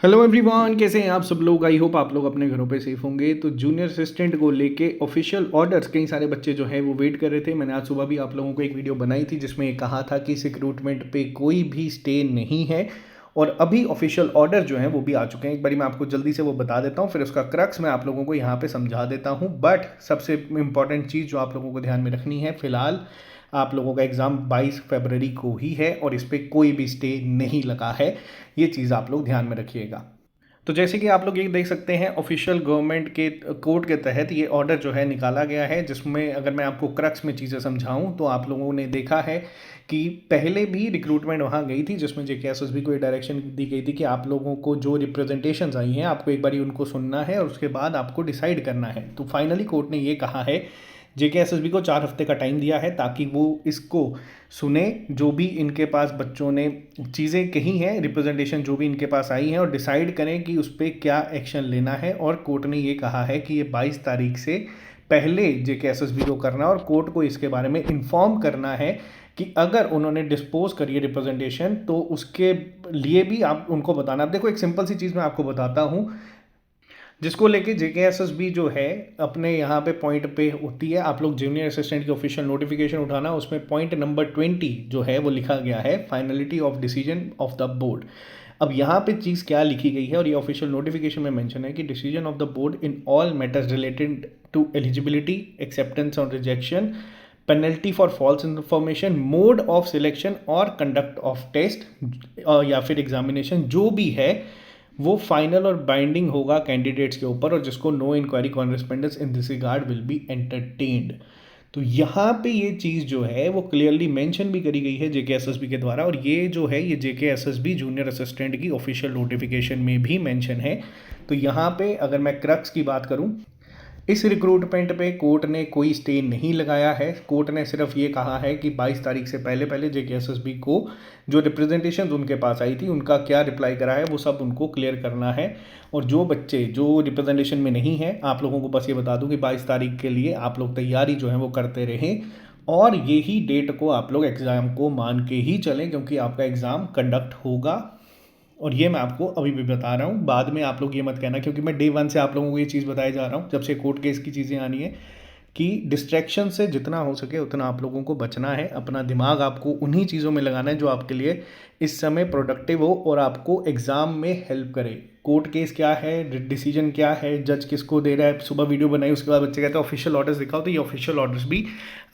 Hello everyone, कैसे हैं आप सब लोग। आई होप आप लोग अपने घरों पे सेफ होंगे। तो जूनियर असिस्टेंट को लेके ऑफिशियल ऑर्डर्स कई सारे बच्चे जो हैं वो वेट कर रहे थे। मैंने आज सुबह भी आप लोगों को एक वीडियो बनाई थी जिसमें ये कहा था कि इस रिक्रूटमेंट पे कोई भी स्टे नहीं है और अभी ऑफिशियल ऑर्डर जो हैं वो भी आ चुके हैं। एक बारी मैं आपको जल्दी से वो बता देता हूँ, फिर उसका क्रक्स मैं आप लोगों को यहाँ पे समझा देता हूँ। बट सबसे इंपॉर्टेंट चीज़ जो आप लोगों को ध्यान में रखनी है, फिलहाल आप लोगों का एग्ज़ाम 22 फरवरी को ही है और इस पर कोई भी स्टे नहीं लगा है। ये चीज़ आप लोग ध्यान में रखिएगा। तो जैसे कि आप लोग ये देख सकते हैं, ऑफिशियल गवर्नमेंट के कोर्ट के तहत ये ऑर्डर जो है निकाला गया है, जिसमें अगर मैं आपको क्रक्स में चीज़ें समझाऊं तो आप लोगों ने देखा है कि पहले भी रिक्रूटमेंट वहाँ गई थी जिसमें जेकेएसएसबी को ये डायरेक्शन दी गई थी कि आप लोगों को जो रिप्रेजेंटेशंस आई हैं आपको एक बारी उनको सुनना है और उसके बाद आपको डिसाइड करना है। तो फाइनली कोर्ट ने ये कहा है, जेकेएसएसबी को 4 हफ्ते का टाइम दिया है ताकि वो इसको सुने, जो भी इनके पास बच्चों ने चीज़ें कही हैं, रिप्रेजेंटेशन जो भी इनके पास आई हैं, और डिसाइड करें कि उस पर क्या एक्शन लेना है। और कोर्ट ने ये कहा है कि ये 22 तारीख से पहले जेकेएसएसबी को करना और कोर्ट को इसके बारे में इन्फॉर्म करना है कि अगर उन्होंने डिस्पोज करी है रिप्रेजेंटेशन तो उसके लिए भी आप उनको बताना। अब देखो, एक सिंपल सी चीज़ मैं आपको बताता हूँ जिसको लेके जेकेएसएसबी जो है अपने यहाँ पे पॉइंट पे होती है। आप लोग जूनियर असिस्टेंट की ऑफिशियल नोटिफिकेशन उठाना, उसमें पॉइंट नंबर 20 जो है वो लिखा गया है, finality of decision of the board. अब यहाँ पे चीज़ क्या लिखी गई है और ये ऑफिशियल नोटिफिकेशन में मेंशन है कि decision of the board in all matters related to eligibility, acceptance और rejection, penalty for false information, mode of selection और कंडक्ट ऑफ टेस्ट या फिर एग्जामिनेशन जो भी है वो फाइनल और बाइंडिंग होगा कैंडिडेट्स के ऊपर, और जिसको no inquiry correspondence in this regard will be entertained. तो यहाँ पे ये चीज़ जो है वो क्लियरली मेंशन भी करी गई है जेकेएसएसबी के द्वारा, और ये जो है ये जेकेएसएसबी जूनियर असिस्टेंट की ऑफिशियल नोटिफिकेशन में भी मेंशन है। तो यहाँ पे अगर मैं क्रक्स की बात करूँ, इस रिक्रूटमेंट पे कोर्ट ने कोई स्टे नहीं लगाया है। कोर्ट ने सिर्फ ये कहा है कि 22 तारीख से पहले पहले जेकेएसएसबी को जो रिप्रेजेंटेशन उनके पास आई थी उनका क्या रिप्लाई करा है वो सब उनको क्लियर करना है। और जो बच्चे जो रिप्रेजेंटेशन में नहीं है, आप लोगों को बस ये बता दूं कि 22 तारीख के लिए आप लोग तैयारी जो है वो करते रहें और यही डेट को आप लोग एग्ज़ाम को मान के ही चलें, क्योंकि आपका एग्ज़ाम कंडक्ट होगा। और ये मैं आपको अभी भी बता रहा हूँ, बाद में आप लोग ये मत कहना, क्योंकि मैं डे 1 से आप लोगों को ये चीज़ बताया जा रहा हूँ जब से कोर्ट केस की चीज़ें आनी है, कि डिस्ट्रैक्शन से जितना हो सके उतना आप लोगों को बचना है। अपना दिमाग आपको उन्हीं चीज़ों में लगाना है जो आपके लिए इस समय प्रोडक्टिव हो और आपको एग्ज़ाम में हेल्प करे। कोर्ट केस क्या है, डिसीजन क्या है, जज किसको दे रहा है। सुबह वीडियो बनाई, उसके बाद बच्चे कहते हैं ऑफिशियल ऑर्डर्स दिखाओ, तो ये ऑफिशियल ऑर्डर्स भी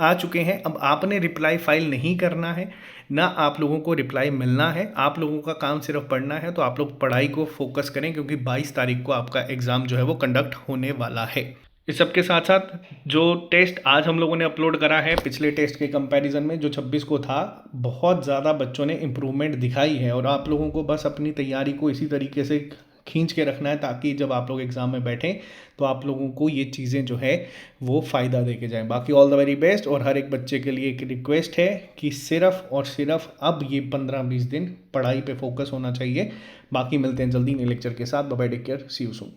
आ चुके हैं। अब आपने रिप्लाई फाइल नहीं करना है, ना आप लोगों को रिप्लाई मिलना है, आप लोगों का काम सिर्फ पढ़ना है। तो आप लोग पढ़ाई को फोकस करें, क्योंकि 22 तारीख को आपका एग्ज़ाम जो है वो कंडक्ट होने वाला है। इस सब के साथ साथ जो टेस्ट आज हम लोगों ने अपलोड करा है, पिछले टेस्ट के कंपैरिजन में जो 26 को था, बहुत ज़्यादा बच्चों ने इम्प्रूवमेंट दिखाई है। और आप लोगों को बस अपनी तैयारी को इसी तरीके से खींच के रखना है ताकि जब आप लोग एग्ज़ाम में बैठें तो आप लोगों को ये चीज़ें जो है वो फ़ायदा दे के जाएँ। बाकी ऑल द वेरी बेस्ट। और हर एक बच्चे के लिए एक रिक्वेस्ट है कि सिर्फ और सिर्फ अब ये 15-20 दिन पढ़ाई पे फोकस होना चाहिए। बाकी मिलते हैं जल्दी नए लेक्चर के साथ। Bye bye, take care, see you soon.